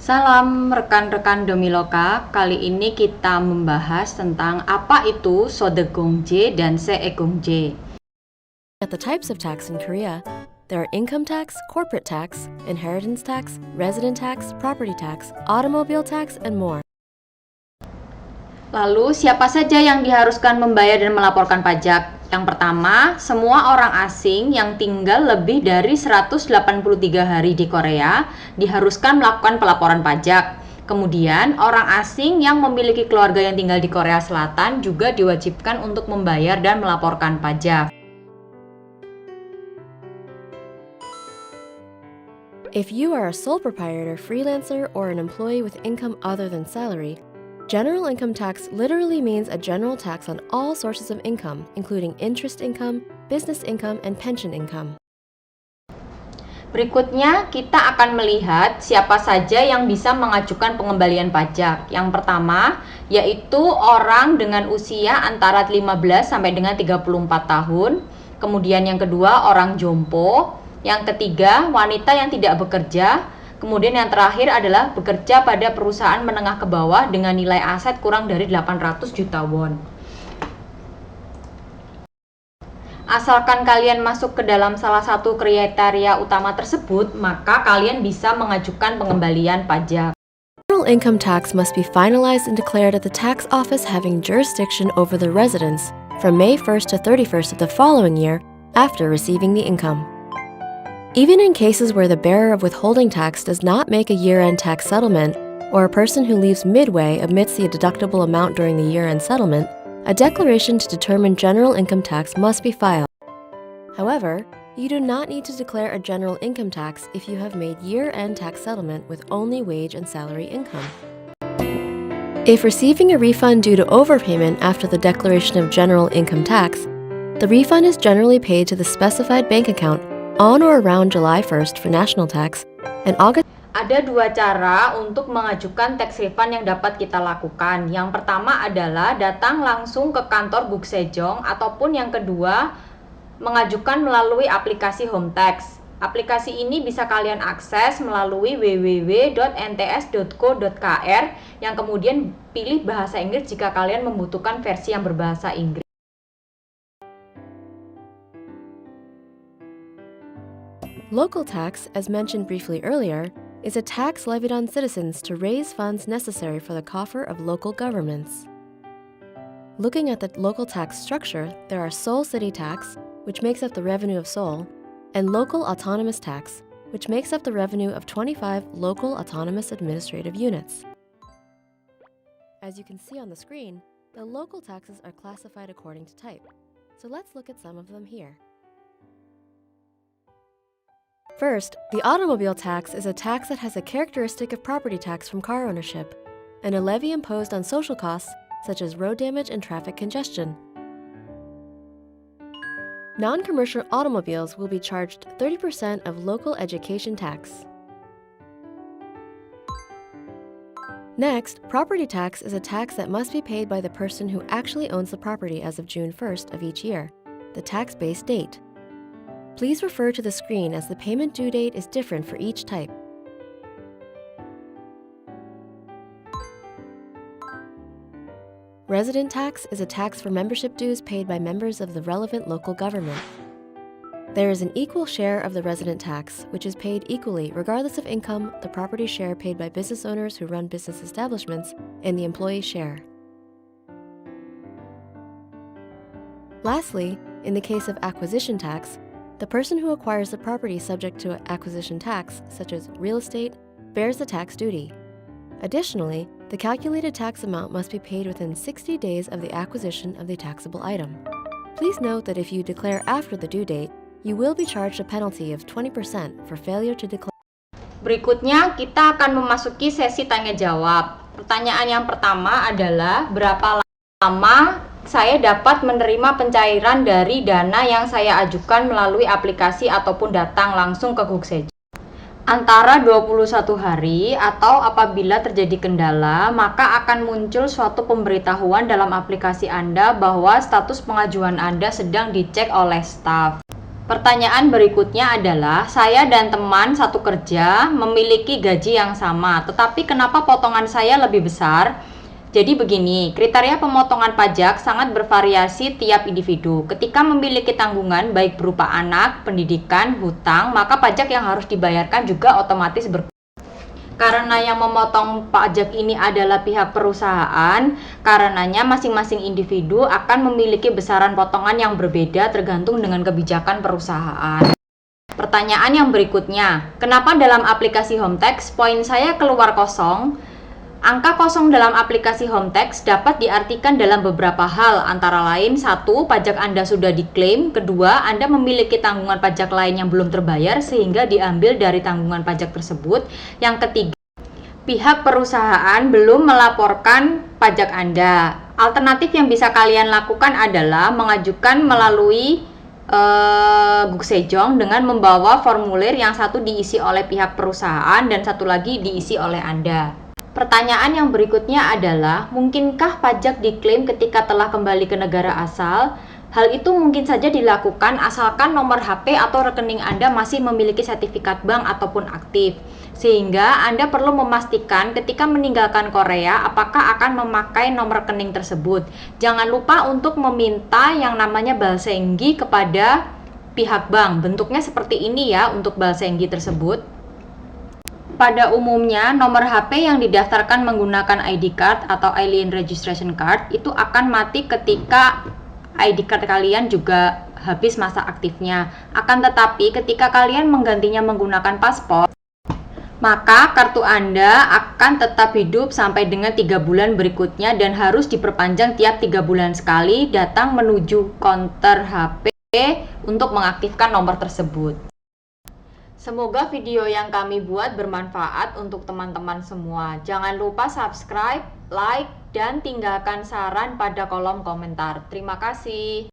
Salam rekan-rekan Domiloka, kali ini kita membahas tentang apa itu Sodegongje dan Seegongje. At the types of tax in Korea, there are income tax, corporate tax, inheritance tax, resident tax, property tax, automobile tax, and more. Lalu, siapa saja yang diharuskan membayar dan melaporkan pajak? Yang pertama, semua orang asing yang tinggal lebih dari 183 hari di Korea diharuskan melakukan pelaporan pajak. Kemudian, orang asing yang memiliki keluarga yang tinggal di Korea Selatan juga diwajibkan untuk membayar dan melaporkan pajak. If you are a sole proprietor, freelancer, or an employee with income other than salary, general income tax literally means a general tax on all sources of income, including interest income, business income, and pension income. Berikutnya, kita akan melihat siapa saja yang bisa mengajukan pengembalian pajak. Yang pertama, yaitu orang dengan usia antara 15 sampai dengan 34 tahun. Kemudian yang kedua, orang jompo. Yang ketiga, wanita yang tidak bekerja. Kemudian yang terakhir adalah bekerja pada perusahaan menengah ke bawah dengan nilai aset kurang dari 800 juta won. Asalkan kalian masuk ke dalam salah satu kriteria utama tersebut, maka kalian bisa mengajukan pengembalian pajak. General income tax must be finalized and declared at the tax office having jurisdiction over the residence from May 1st to 31st of the following year after receiving the income. Even in cases where the bearer of withholding tax does not make a year-end tax settlement, or a person who leaves midway omits the deductible amount during the year-end settlement, a declaration to determine general income tax must be filed. However, you do not need to declare a general income tax if you have made year-end tax settlement with only wage and salary income. If receiving a refund due to overpayment after the declaration of general income tax, the refund is generally paid to the specified bank account on or around July 1st for national tax and August. Ada dua cara untuk mengajukan tax refund yang dapat kita lakukan. Yang pertama adalah datang langsung ke kantor Guksejong, ataupun yang kedua mengajukan melalui aplikasi Home Tax. Aplikasi ini bisa kalian akses melalui www.nts.co.kr yang kemudian pilih bahasa Inggris jika kalian membutuhkan versi yang berbahasa Inggris. Local tax, as mentioned briefly earlier, is a tax levied on citizens to raise funds necessary for the coffer of local governments. Looking at the local tax structure, there are Seoul City Tax, which makes up the revenue of Seoul, and Local Autonomous Tax, which makes up the revenue of 25 local autonomous administrative units. As you can see on the screen, the local taxes are classified according to type. So let's look at some of them here. First, the automobile tax is a tax that has a characteristic of property tax from car ownership, and a levy imposed on social costs such as road damage and traffic congestion. Non-commercial automobiles will be charged 30% of local education tax. Next, property tax is a tax that must be paid by the person who actually owns the property as of June 1st of each year, the tax-based date. Please refer to the screen as the payment due date is different for each type. Resident tax is a tax for membership dues paid by members of the relevant local government. There is an equal share of the resident tax, which is paid equally regardless of income, the property share paid by business owners who run business establishments, and the employee share. Lastly, in the case of acquisition tax, the person who acquires the property subject to acquisition tax, such as real estate, bears the tax duty. Additionally, the calculated tax amount must be paid within 60 days of the acquisition of the taxable item. Please note that if you declare after the due date, you will be charged a penalty of 20% for failure to declare. Berikutnya, kita akan memasuki sesi tanya-jawab. Pertanyaan yang pertama adalah, berapa lama saya dapat menerima pencairan dari dana yang saya ajukan melalui aplikasi ataupun datang langsung ke Guksejong? Antara 21 hari, atau apabila terjadi kendala, maka akan muncul suatu pemberitahuan dalam aplikasi Anda bahwa status pengajuan Anda sedang dicek oleh staf. Pertanyaan berikutnya adalah, saya dan teman satu kerja memiliki gaji yang sama, tetapi kenapa potongan saya lebih besar? Jadi begini, kriteria pemotongan pajak sangat bervariasi tiap individu. Ketika memiliki tanggungan baik berupa anak, pendidikan, hutang, maka pajak yang harus dibayarkan juga otomatis berkurang. Karena yang memotong pajak ini adalah pihak perusahaan, karenanya masing-masing individu akan memiliki besaran potongan yang berbeda tergantung dengan kebijakan perusahaan. Pertanyaan yang berikutnya, kenapa dalam aplikasi HomeTax poin saya keluar kosong? Angka kosong dalam aplikasi HomeTax dapat diartikan dalam beberapa hal, antara lain 1. Pajak Anda sudah diklaim. 2. Anda memiliki tanggungan pajak lain yang belum terbayar sehingga diambil dari tanggungan pajak tersebut. Yang ketiga, pihak perusahaan belum melaporkan pajak Anda. Alternatif yang bisa kalian lakukan adalah mengajukan melalui Guksejong dengan membawa formulir yang satu diisi oleh pihak perusahaan dan satu lagi diisi oleh Anda. Pertanyaan yang berikutnya adalah, mungkinkah pajak diklaim ketika telah kembali ke negara asal? Hal itu mungkin saja dilakukan asalkan nomor HP atau rekening Anda masih memiliki sertifikat bank ataupun aktif. Sehingga Anda perlu memastikan ketika meninggalkan Korea apakah akan memakai nomor rekening tersebut. Jangan lupa untuk meminta yang namanya balsaenggi kepada pihak bank. Bentuknya seperti ini ya untuk balsaenggi tersebut. Pada umumnya, nomor HP yang didaftarkan menggunakan ID card atau Alien Registration Card itu akan mati ketika ID card kalian juga habis masa aktifnya. Akan tetapi, ketika kalian menggantinya menggunakan paspor, maka kartu Anda akan tetap hidup sampai dengan 3 bulan berikutnya dan harus diperpanjang tiap 3 bulan sekali datang menuju counter HP untuk mengaktifkan nomor tersebut. Semoga video yang kami buat bermanfaat untuk teman-teman semua. Jangan lupa subscribe, like, dan tinggalkan saran pada kolom komentar. Terima kasih.